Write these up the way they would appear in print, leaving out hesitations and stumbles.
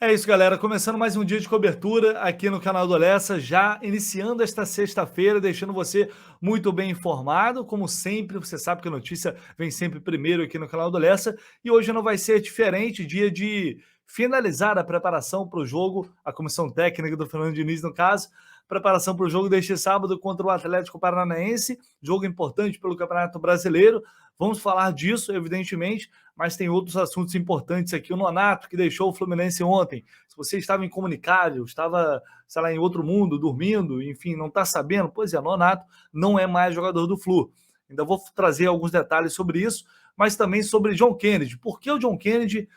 É isso, galera. Começando mais um dia de cobertura aqui no canal do Lessa, já iniciando esta sexta-feira, deixando você muito bem informado. Como sempre, você sabe que a notícia vem sempre primeiro aqui no canal do Lessa, e hoje não vai ser diferente, dia de finalizar a preparação para o jogo, a comissão técnica do Fernando Diniz, no caso, preparação para o jogo deste sábado contra o Atlético Paranaense, jogo importante pelo Campeonato Brasileiro. Vamos falar disso, evidentemente, mas tem outros assuntos importantes aqui. O Nonato, que deixou o Fluminense ontem. Se você estava incomunicável, estava, sei lá, em outro mundo, dormindo, enfim, não está sabendo, pois é, Nonato não é mais jogador do Flu. Ainda vou trazer alguns detalhes sobre isso, mas também sobre John Kennedy. Por que o John Kennedy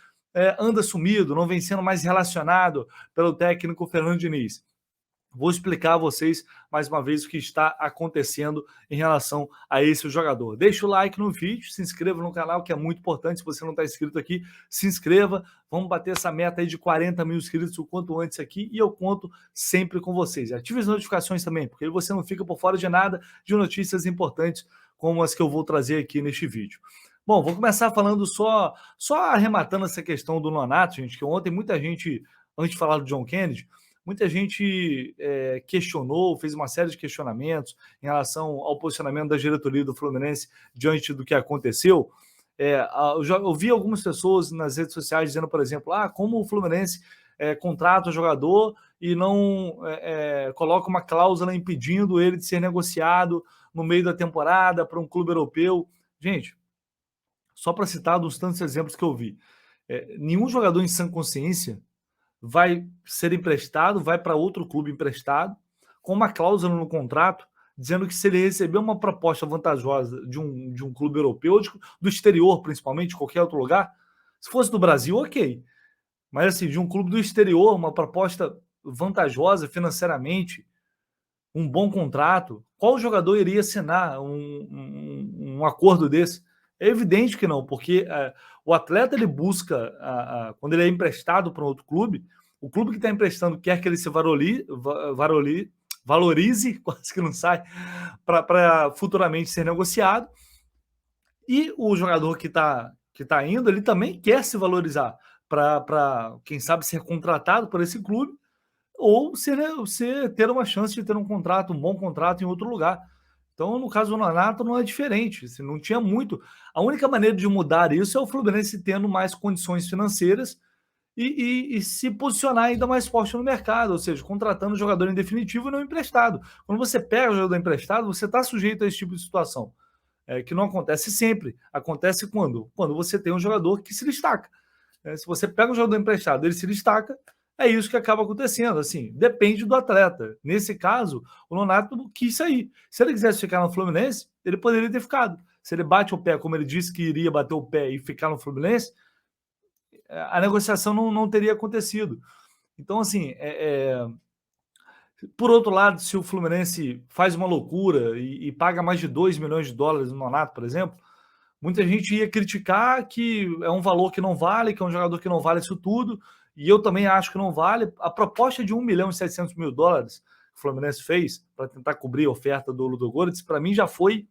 anda sumido, não vem sendo mais relacionado pelo técnico Fernando Diniz? Vou explicar a vocês mais uma vez o que está acontecendo em relação a esse jogador. Deixa o like no vídeo, se inscreva no canal, que é muito importante. Se você não está inscrito aqui, se inscreva. Vamos bater essa meta aí de 40 mil inscritos o quanto antes aqui, e eu conto sempre com vocês. Ative as notificações também, porque você não fica por fora de nada, de notícias importantes como as que eu vou trazer aqui neste vídeo. Bom, vou começar falando só arrematando essa questão do Nonato, gente, que ontem muita gente, antes de falar do John Kennedy, muita gente questionou, fez uma série de questionamentos em relação ao posicionamento da diretoria do Fluminense diante do que aconteceu. Eu já ouvi algumas pessoas nas redes sociais dizendo, por exemplo, como o Fluminense contrata o jogador e não coloca uma cláusula impedindo ele de ser negociado no meio da temporada para um clube europeu. Gente, só para citar dos tantos exemplos que eu vi, nenhum jogador em sã consciência vai ser emprestado, vai para outro clube emprestado, com uma cláusula no contrato, dizendo que se ele receber uma proposta vantajosa de um clube europeu, do exterior principalmente, de qualquer outro lugar, se fosse do Brasil, ok. Mas assim, de um clube do exterior, uma proposta vantajosa financeiramente, um bom contrato, qual jogador iria assinar um acordo desse? É evidente que não, porque o atleta ele busca, quando ele é emprestado para um outro clube, o clube que está emprestando quer que ele se valorize, quase que não sai, para futuramente ser negociado, e o jogador que tá indo, ele também quer se valorizar para, quem sabe, ser contratado por esse clube ou você ter uma chance de ter um contrato, um bom contrato em outro lugar. Então, no caso do Nonato, não é diferente. Assim, não tinha muito. A única maneira de mudar isso é o Fluminense tendo mais condições financeiras e se posicionar ainda mais forte no mercado, ou seja, contratando o jogador em definitivo e não emprestado. Quando você pega o jogador emprestado, você está sujeito a esse tipo de situação, que não acontece sempre. Acontece quando? Quando você tem um jogador que se destaca. Se você pega um jogador emprestado, ele se destaca, é isso que acaba acontecendo. Assim, depende do atleta. Nesse caso, o Nonato quis sair. Se ele quisesse ficar no Fluminense, ele poderia ter ficado. Se ele bate o pé, como ele disse que iria bater o pé e ficar no Fluminense, a negociação não teria acontecido. Então, assim, por outro lado, se o Fluminense faz uma loucura e paga mais de 2 milhões de dólares no Nonato, por exemplo, muita gente ia criticar que é um valor que não vale, que é um jogador que não vale isso tudo, e eu também acho que não vale. A proposta de 1 milhão e 700 mil dólares que o Fluminense fez para tentar cobrir a oferta do Ludogorets, para mim já foi.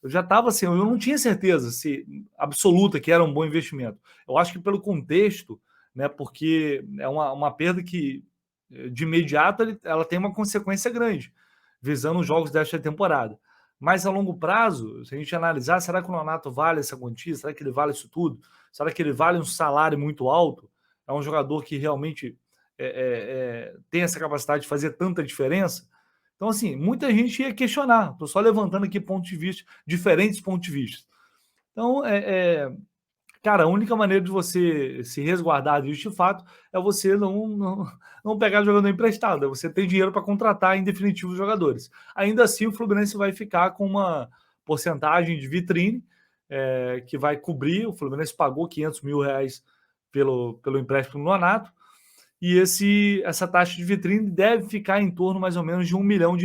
Eu já estava assim, eu não tinha certeza se absoluta que era um bom investimento. Eu acho que pelo contexto, né, porque é uma perda que de imediato ela tem uma consequência grande, visando os jogos desta temporada. Mas a longo prazo, se a gente analisar, será que o Nonato vale essa quantia? Será que ele vale isso tudo? Será que ele vale um salário muito alto? É um jogador que realmente tem essa capacidade de fazer tanta diferença? Então, assim, muita gente ia questionar. Estou só levantando aqui pontos de vista, diferentes pontos de vista. Então, cara, a única maneira de você se resguardar disso de fato é você não pegar jogador emprestado, é você ter dinheiro para contratar em definitivo os jogadores. Ainda assim, o Fluminense vai ficar com uma porcentagem de vitrine que vai cobrir. O Fluminense pagou R$ 500 mil pelo empréstimo no Nonato, e essa taxa de vitrine deve ficar em torno mais ou menos de R$ 1 milhão,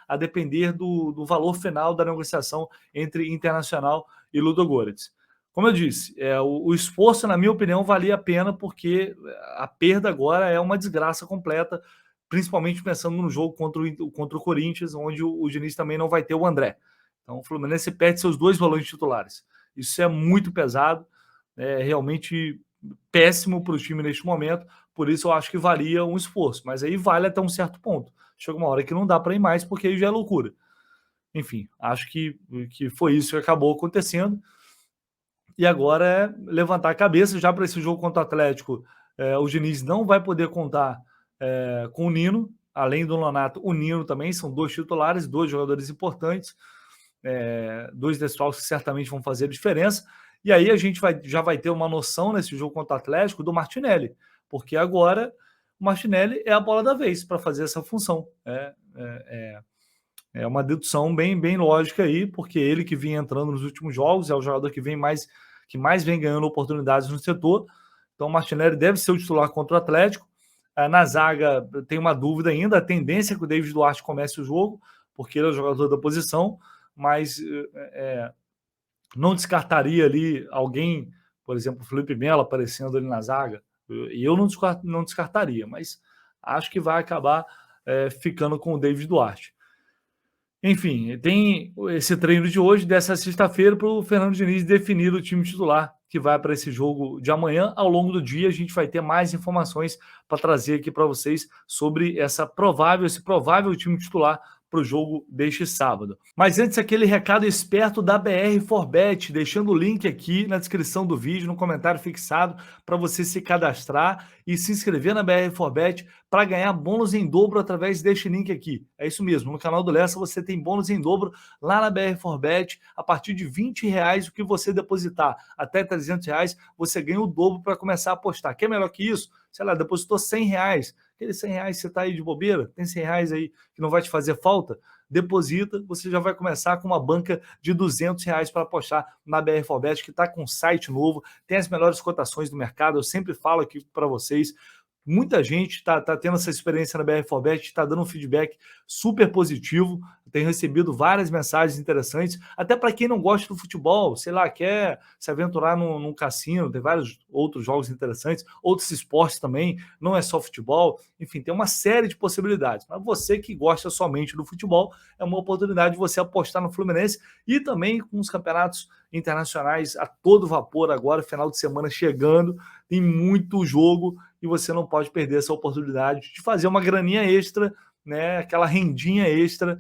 a depender do valor final da negociação entre Internacional e Ludogorets. Como eu disse, o esforço, na minha opinião, valia a pena, porque a perda agora é uma desgraça completa, principalmente pensando no jogo contra o Corinthians, onde o Diniz também não vai ter o André. Então o Fluminense perde seus 2 volantes titulares. Isso é muito pesado, realmente péssimo para o time neste momento, por isso eu acho que valia um esforço, mas aí vale até um certo ponto. Chega uma hora que não dá para ir mais, porque aí já é loucura. Enfim, acho que foi isso que acabou acontecendo. E agora é levantar a cabeça já para esse jogo contra o Atlético. O Diniz não vai poder contar com o Nino, além do Nonato, o Nino também, são 2 titulares, 2 jogadores importantes, 2 desfalques que certamente vão fazer a diferença. E aí a gente já vai ter uma noção nesse jogo contra o Atlético do Martinelli, porque agora o Martinelli é a bola da vez para fazer essa função. É uma dedução bem lógica aí, porque ele que vinha entrando nos últimos jogos, é o jogador que mais vem ganhando oportunidades no setor. Então o Martinelli deve ser o titular contra o Atlético. Na zaga tem uma dúvida ainda, a tendência é que o David Duarte comece o jogo, porque ele é o jogador da posição, mas não descartaria ali alguém, por exemplo, o Felipe Melo aparecendo ali na zaga, e eu não descartaria, mas acho que vai acabar ficando com o David Duarte. Enfim, tem esse treino de hoje, dessa sexta-feira, para o Fernando Diniz definir o time titular que vai para esse jogo de amanhã. Ao longo do dia, a gente vai ter mais informações para trazer aqui para vocês sobre esse provável time titular para o jogo deste sábado. Mas antes, aquele recado esperto da BR4Bet, deixando o link aqui na descrição do vídeo, no comentário fixado, para você se cadastrar e se inscrever na BR4Bet para ganhar bônus em dobro através deste link aqui. É isso mesmo, no canal do Lessa você tem bônus em dobro lá na BR4Bet, a partir de R$20 o que você depositar até R$300, você ganha o dobro para começar a apostar. Quer melhor que isso? Sei lá, depositou R$100, aqueles R$100 você está aí de bobeira, tem R$100 aí que não vai te fazer falta, deposita, você já vai começar com uma banca de R$200 para apostar na BR4Bet, que está com um site novo, tem as melhores cotações do mercado, eu sempre falo aqui para vocês. Muita gente está tendo essa experiência na BR4Bet, está dando um feedback super positivo. Tenho recebido várias mensagens interessantes, até para quem não gosta do futebol, sei lá, quer se aventurar num cassino, tem vários outros jogos interessantes, outros esportes também, não é só futebol, enfim, tem uma série de possibilidades. Mas você que gosta somente do futebol, é uma oportunidade de você apostar no Fluminense e também com os campeonatos internacionais a todo vapor agora, final de semana chegando, tem muito jogo e você não pode perder essa oportunidade de fazer uma graninha extra, né, aquela rendinha extra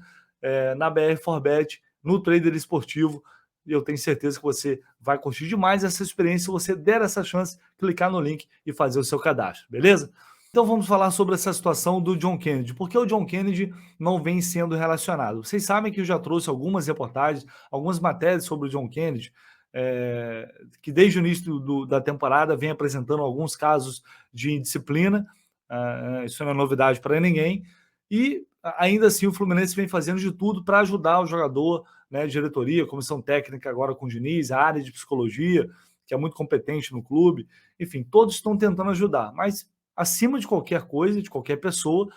na BR4Bet, no trader esportivo. E eu tenho certeza que você vai curtir demais essa experiência se você der essa chance, clicar no link e fazer o seu cadastro, beleza? Então vamos falar sobre essa situação do John Kennedy. Por que o John Kennedy não vem sendo relacionado? Vocês sabem que eu já trouxe algumas reportagens, algumas matérias sobre o John Kennedy, que desde o início da temporada vem apresentando alguns casos de indisciplina. Isso não é novidade para ninguém. E ainda assim o Fluminense vem fazendo de tudo para ajudar o jogador, né, diretoria, comissão técnica agora com o Diniz, a área de psicologia, que é muito competente no clube. Enfim, todos estão tentando ajudar, mas acima de qualquer coisa, de qualquer pessoa,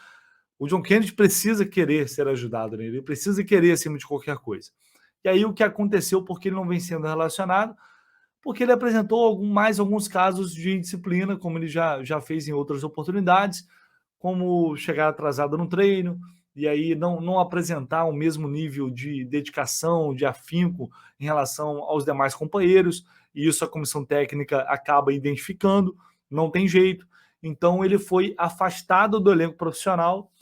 o John Kennedy precisa querer ser ajudado, né? Ele precisa querer acima de qualquer coisa. E aí o que aconteceu, porque ele não vem sendo relacionado? Porque ele apresentou mais alguns casos de indisciplina, como ele já fez em outras oportunidades, como chegar atrasado no treino, e aí não apresentar o mesmo nível de dedicação, de afinco em relação aos demais companheiros, e isso a comissão técnica acaba identificando, não tem jeito. Então ele foi afastado do elenco profissional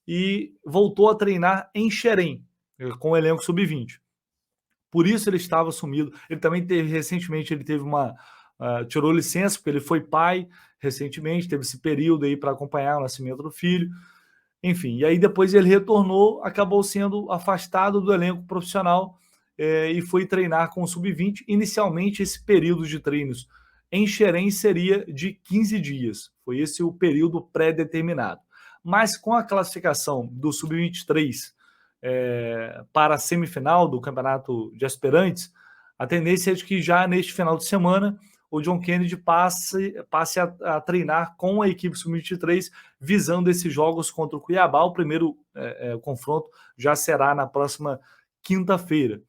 e voltou a treinar em Xerém, com o elenco sub-20. Por isso ele estava sumido. Ele também recentemente, ele teve tirou licença, porque ele foi pai recentemente, teve esse período aí para acompanhar o nascimento do filho. Enfim, e aí depois ele retornou, acabou sendo afastado do elenco profissional e foi treinar com o sub-20. Inicialmente, esse período de treinos em Xerém seria de 15 dias. Foi esse o período pré-determinado. Mas com a classificação do sub-23 para a semifinal do Campeonato de Aspirantes, a tendência é de que já neste final de semana o John Kennedy passe a treinar com a equipe sub-23, visando esses jogos contra o Cuiabá. O primeiro confronto já será na próxima quinta-feira.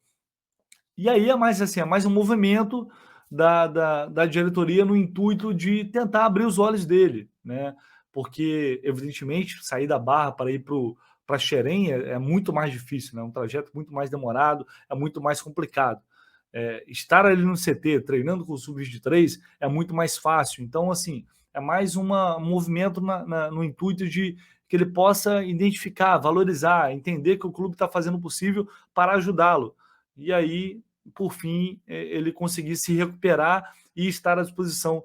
E aí é mais um movimento da diretoria no intuito de tentar abrir os olhos dele, né? Porque, evidentemente, sair da Barra para ir para Xerém é muito mais difícil, né? Um trajeto muito mais demorado, é muito mais complicado. estar ali no CT, treinando com o Sub-23, é muito mais fácil. Então, assim, é mais um movimento no intuito de que ele possa identificar, valorizar, entender que o clube está fazendo o possível para ajudá-lo. E aí, por fim, ele conseguir se recuperar e estar à disposição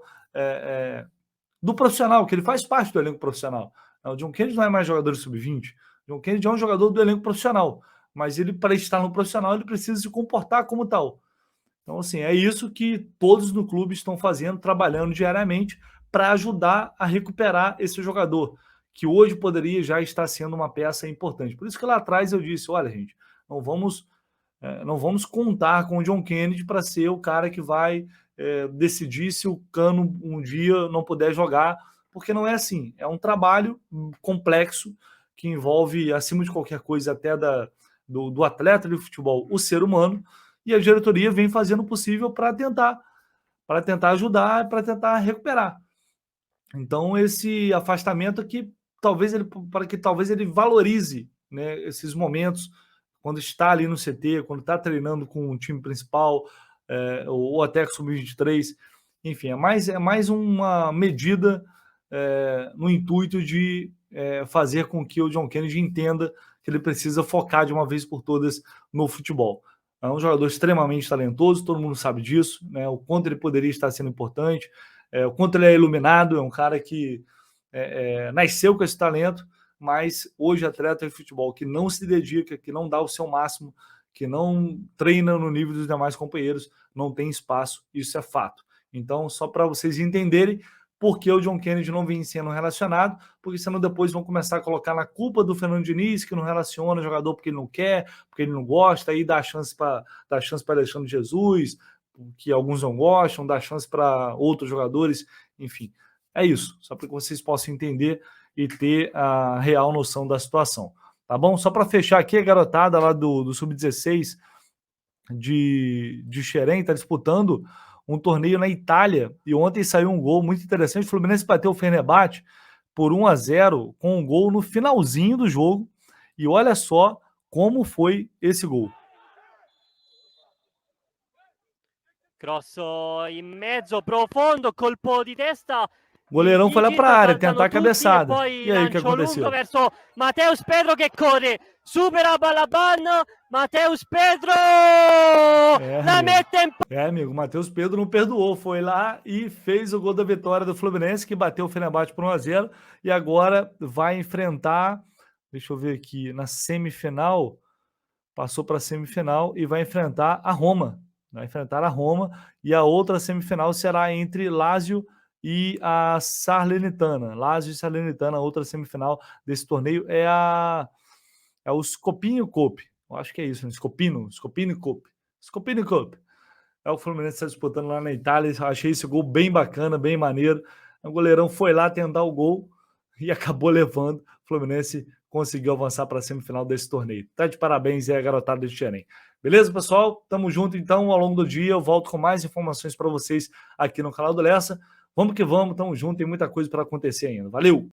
do profissional, que ele faz parte do elenco profissional. O John Kennedy não é mais jogador de sub-20, o John Kennedy é um jogador do elenco profissional, mas ele, para estar no profissional, ele precisa se comportar como tal. Então, assim, é isso que todos no clube estão fazendo, trabalhando diariamente para ajudar a recuperar esse jogador, que hoje poderia já estar sendo uma peça importante. Por isso que lá atrás eu disse, olha, gente, não vamos contar com o John Kennedy para ser o cara que vai decidir se o Cano um dia não puder jogar, porque não é assim. É um trabalho complexo que envolve, acima de qualquer coisa, até do atleta de futebol, o ser humano, e a diretoria vem fazendo o possível para tentar ajudar, para tentar recuperar. Então, esse afastamento aqui, para que talvez ele valorize, né, esses momentos, quando está ali no CT, quando está treinando com o time principal, ou até com o Sub-23, enfim, é mais uma medida no intuito de fazer com que o John Kennedy entenda que ele precisa focar de uma vez por todas no futebol. É um jogador extremamente talentoso, todo mundo sabe disso, né, o quanto ele poderia estar sendo importante, o quanto ele é iluminado, é um cara que nasceu com esse talento, mas hoje atleta de futebol que não se dedica, que não dá o seu máximo, que não treina no nível dos demais companheiros, não tem espaço, isso é fato. Então, só para vocês entenderem por que o John Kennedy não vem sendo relacionado, porque senão depois vão começar a colocar na culpa do Fernando Diniz, que não relaciona o jogador porque ele não quer, porque ele não gosta, aí dá chance para Alexandre Jesus, que alguns não gostam, dá chance para outros jogadores, enfim. É isso, só para que vocês possam entender e ter a real noção da situação. Tá bom? Só para fechar aqui, a garotada lá do Sub-16 de Xerém está disputando um torneio na Itália e ontem saiu um gol muito interessante. O Fluminense bateu o Fenerbahçe por 1-0 com um gol no finalzinho do jogo. E olha só como foi esse gol. Grosso in mezzo, profondo, colpo di testa. O goleirão foi lá para a área tentar a cabeçada. E aí o que aconteceu? Verso Matheus Pedro che corre, supera a Balabano, Matheus Pedro la mette em... amigo, o Matheus Pedro não perdoou, foi lá e fez o gol da vitória do Fluminense, que bateu o Fenerbahçe por 1-0 e agora vai enfrentar, deixa eu ver aqui, na semifinal, passou para a semifinal e vai enfrentar a Roma. Vai enfrentar a Roma e a outra semifinal será entre Lazio e a Salernitana. Lazio e Salernitana, a outra semifinal desse torneio é o Scopino Cup. Eu acho que é isso, né? Scopino Cup. Scopino Cup. É o Fluminense está disputando lá na Itália. Achei esse gol bem bacana, bem maneiro. O goleirão foi lá tentar o gol e acabou levando. O Fluminense conseguiu avançar para a semifinal desse torneio. Tá de parabéns aí a garotada de Xerém. Beleza, pessoal? Tamo junto, então, ao longo do dia. Eu volto com mais informações para vocês aqui no canal do Lessa. Vamos que vamos, tamo junto. Tem muita coisa para acontecer ainda. Valeu!